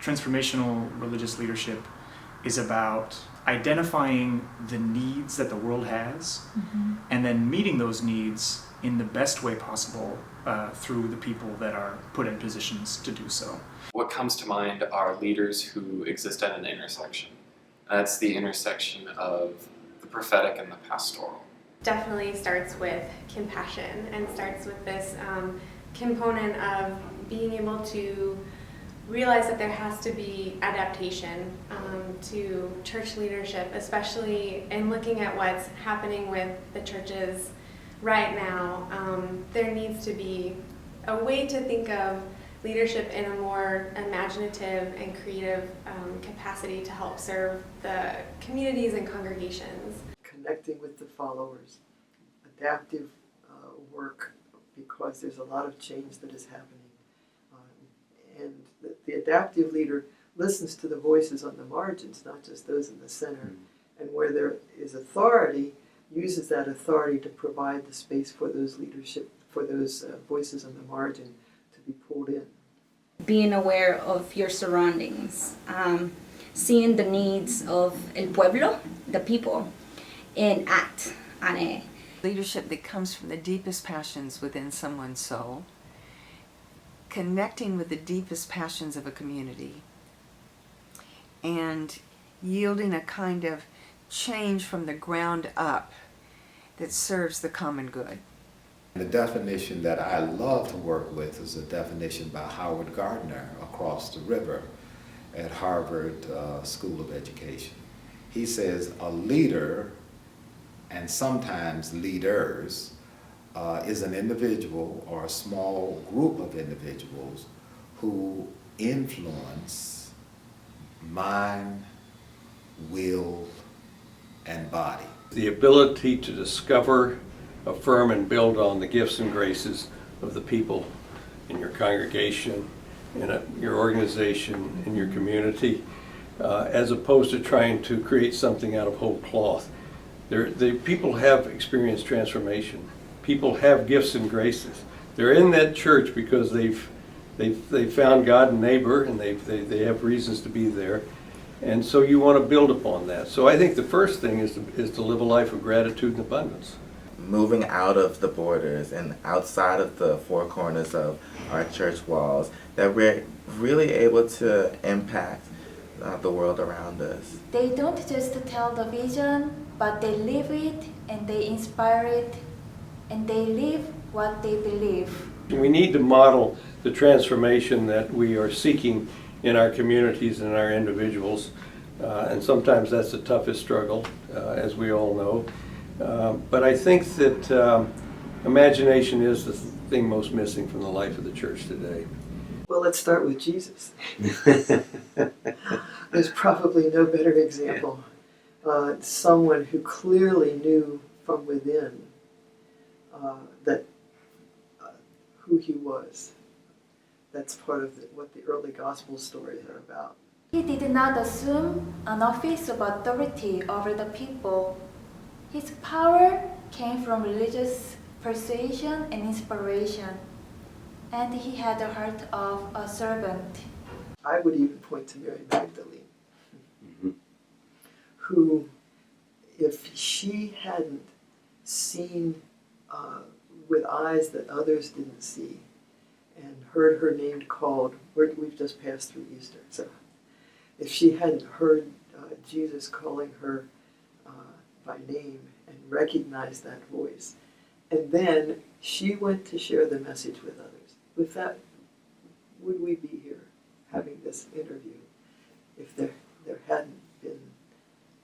transformational religious leadership is about identifying the needs that the world has, and then meeting those needs in the best way possible through the people that are put in positions to do so. What comes to mind are leaders who exist at an intersection. That's the intersection of the prophetic and the pastoral. Definitely starts with compassion and starts with this component of being able to realize that there has to be adaptation to church leadership, especially in looking at what's happening with the churches right now. There needs to be a way to think of leadership in a more imaginative and creative capacity to help serve the communities and congregations. Connecting with the followers, adaptive work, because there's a lot of change that is happening. And the adaptive leader listens to the voices on the margins, not just those in the center. And where there is authority, uses that authority to provide the space for those leadership, for those voices on the margin to be pulled in. Being aware of your surroundings, seeing the needs of el pueblo, the people, and act on it. Leadership that comes from the deepest passions within someone's soul, connecting with the deepest passions of a community, and yielding a kind of change from the ground up that serves the common good. The definition that I love to work with is a definition by Howard Gardner across the river at Harvard School of Education. He says a leader, and sometimes leaders, is an individual or a small group of individuals who influence mind, will, and body. The ability to discover, affirm, and build on the gifts and graces of the people in your congregation, in your organization, in your community, as opposed to trying to create something out of whole cloth. The people have experienced transformation. People have gifts and graces. They're in that church because they've found God and neighbor, and they have reasons to be there. And so you want to build upon that. So I think the first thing is to live a life of gratitude and abundance. Moving out of the borders and outside of the four corners of our church walls, that we're really able to impact the world around us. They don't just tell the vision, but they live it and they inspire it and they live what they believe. We need to model the transformation that we are seeking in our communities and our individuals, and sometimes that's the toughest struggle, as we all know. But I think that imagination is the thing most missing from the life of the church today. Well, let's start with Jesus. There's probably no better example. Someone who clearly knew from within that who he was. That's part of what the early gospel stories are about. He did not assume an office of authority over the people. His power came from religious persuasion and inspiration, and he had the heart of a servant. I would even point to Mary Magdalene, who, if she hadn't seen with eyes that others didn't see, and heard her name called, we've just passed through Easter, so if she hadn't heard Jesus calling her by name and recognized that voice, and then she went to share the message with others, with that, would we be here having this interview if there hadn't been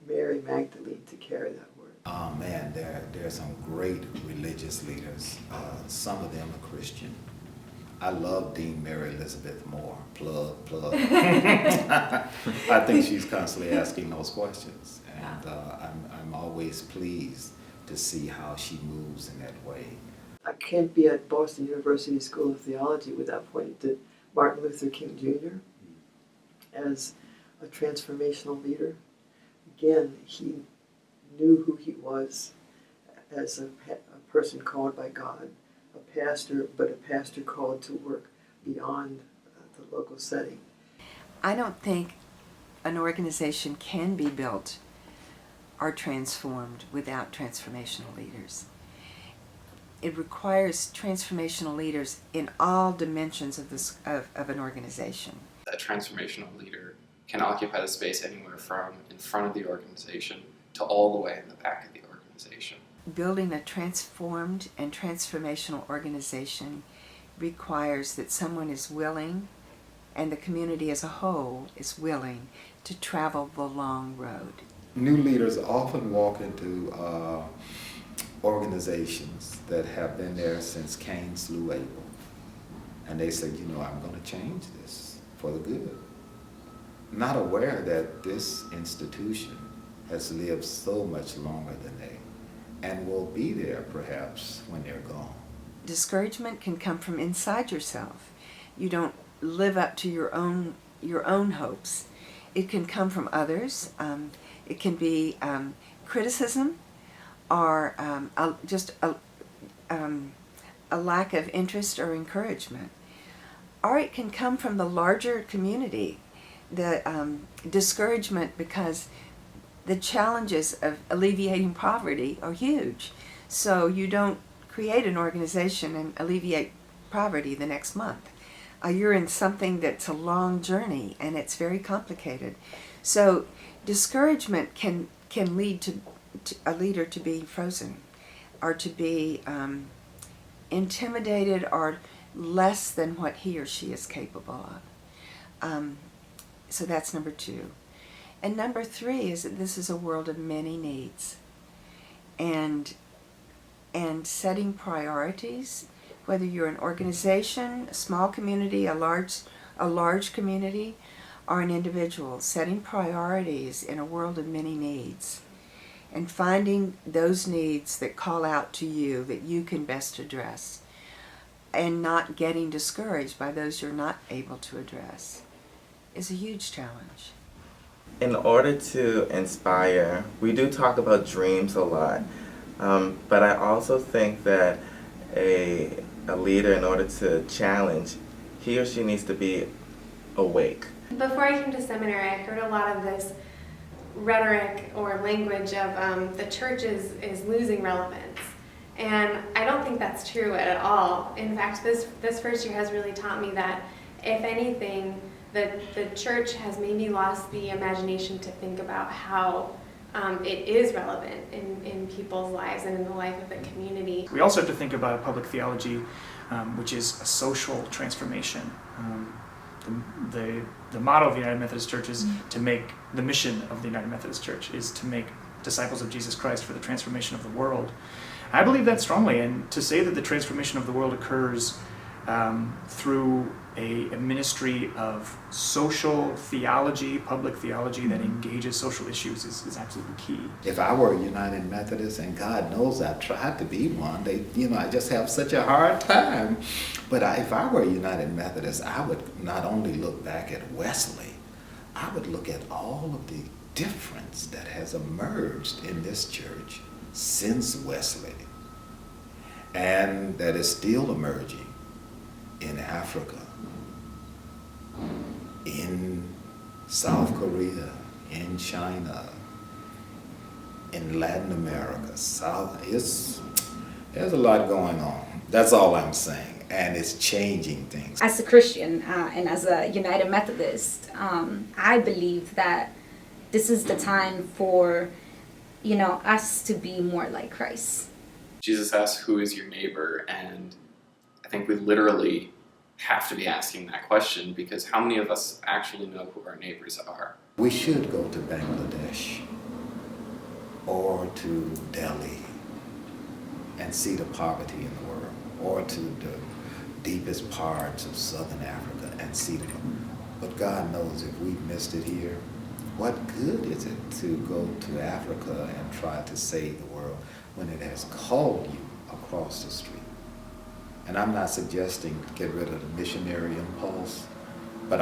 Mary Magdalene to carry that word? Oh man, there are some great religious leaders. Some of them are Christian. I love Dean Mary Elizabeth Moore. Plug. I think she's constantly asking those questions, and I'm always pleased to see how she moves in that way. I can't be at Boston University School of Theology without pointing to Martin Luther King Jr. as a transformational leader. Again, he knew who he was as a person called by God, a pastor, but a pastor called to work beyond the local setting. I don't think an organization can be built or transformed without transformational leaders. It requires transformational leaders in all dimensions of an organization. A transformational leader can occupy the space anywhere from in front of the organization to all the way in the back of the organization. Building a transformed and transformational organization requires that someone is willing, and the community as a whole is willing, to travel the long road. New leaders often walk into organizations that have been there since Cain slew Abel. And they say, you know, I'm going to change this for the good. Not aware that this institution has lived so much longer than they, and will be there perhaps when they're gone. Discouragement can come from inside yourself. You don't live up to your own hopes. It can come from others. It can be criticism, or just a lack of interest or encouragement. Or it can come from the larger community, the discouragement because the challenges of alleviating poverty are huge. So you don't create an organization and alleviate poverty the next month. You're in something that's a long journey, and it's very complicated. So discouragement can lead to a leader to be frozen, or to be intimidated, or less than what he or she is capable of. So that's number 2. And number 3 is that this is a world of many needs. And setting priorities, whether you're an organization, a small community, a large community, or an individual, setting priorities in a world of many needs, and finding those needs that call out to you that you can best address, and not getting discouraged by those you're not able to address, is a huge challenge. In order to inspire, we do talk about dreams a lot, but I also think that a leader, in order to challenge, he or she needs to be awake. Before I came to seminary, I heard a lot of this rhetoric or language of the church is losing relevance. And I don't think that's true at all. In fact, this first year has really taught me that, if anything, the church has maybe lost the imagination to think about how it is relevant in people's lives and in the life of the community. We also have to think about public theology, which is a social transformation. The motto of the United Methodist Church is to make, the mission of the United Methodist Church is to make disciples of Jesus Christ for the transformation of the world. I believe that strongly, and to say that the transformation of the world occurs through a ministry of social theology, public theology that engages social issues is absolutely key. If I were a United Methodist, and God knows I've tried to be one, I just have such a hard time. But if I were a United Methodist, I would not only look back at Wesley, I would look at all of the difference that has emerged in this church since Wesley, and that is still emerging in Africa, in South Korea, in China, in Latin America, there's a lot going on. That's all I'm saying, and it's changing things. As a Christian and as a United Methodist, I believe that this is the time for, us to be more like Christ. Jesus asks, who is your neighbor? And I think we literally have to be asking that question, because how many of us actually know who our neighbors are? We should go to Bangladesh or to Delhi and see the poverty in the world, or to the deepest parts of Southern Africa and see them. But God knows if we've missed it here, what good is it to go to Africa and try to save the world when it has called you across the street? And I'm not suggesting get rid of the missionary impulse, but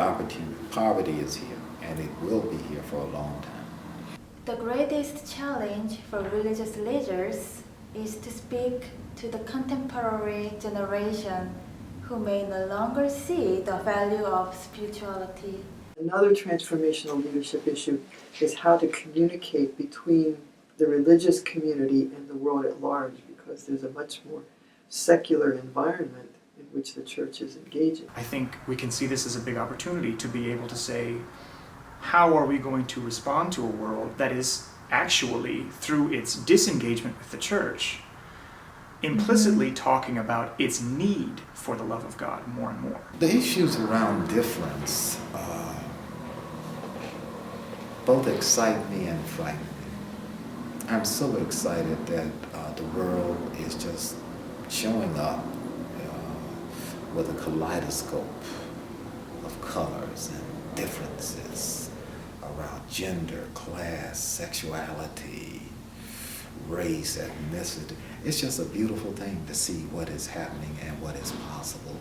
poverty is here, and it will be here for a long time. The greatest challenge for religious leaders is to speak to the contemporary generation who may no longer see the value of spirituality Another transformational leadership issue is how to communicate between the religious community and the world at large, because there's a much more secular environment in which the church is engaging. I think we can see this as a big opportunity to be able to say, how are we going to respond to a world that is actually, through its disengagement with the church, implicitly talking about its need for the love of God more and more? The issues around difference both excite me and frighten me. I'm so excited that the world is just showing up with a kaleidoscope of colors and differences around gender, class, sexuality, race, ethnicity. It's just a beautiful thing to see what is happening and what is possible,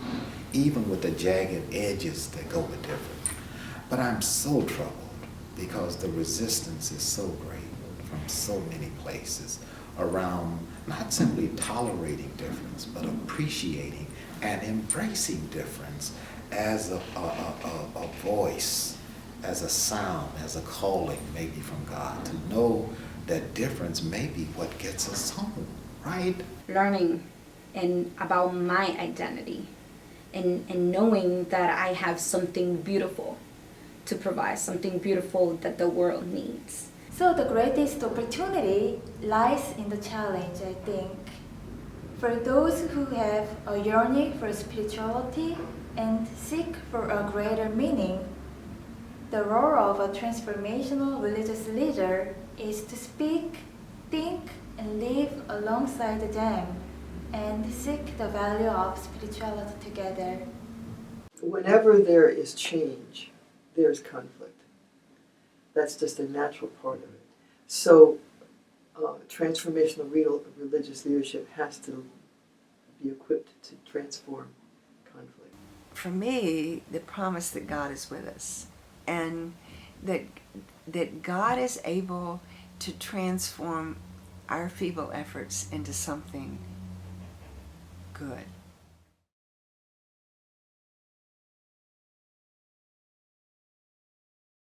even with the jagged edges that go with difference. But I'm so troubled because the resistance is so great from so many places around not simply tolerating difference, but appreciating and embracing difference as a voice, as a sound, as a calling maybe from God, to know that difference may be what gets us home, right? Learning about my identity and knowing that I have something beautiful to provide, something beautiful that the world needs. So the greatest opportunity lies in the challenge, I think. For those who have a yearning for spirituality and seek for a greater meaning, the role of a transformational religious leader is to speak, think, and live alongside them and seek the value of spirituality together. Whenever there is change, there's conflict. That's just a natural part of it. So transformational religious leadership has to be equipped to transform conflict. For me, the promise that God is with us, and that God is able to transform our feeble efforts into something good.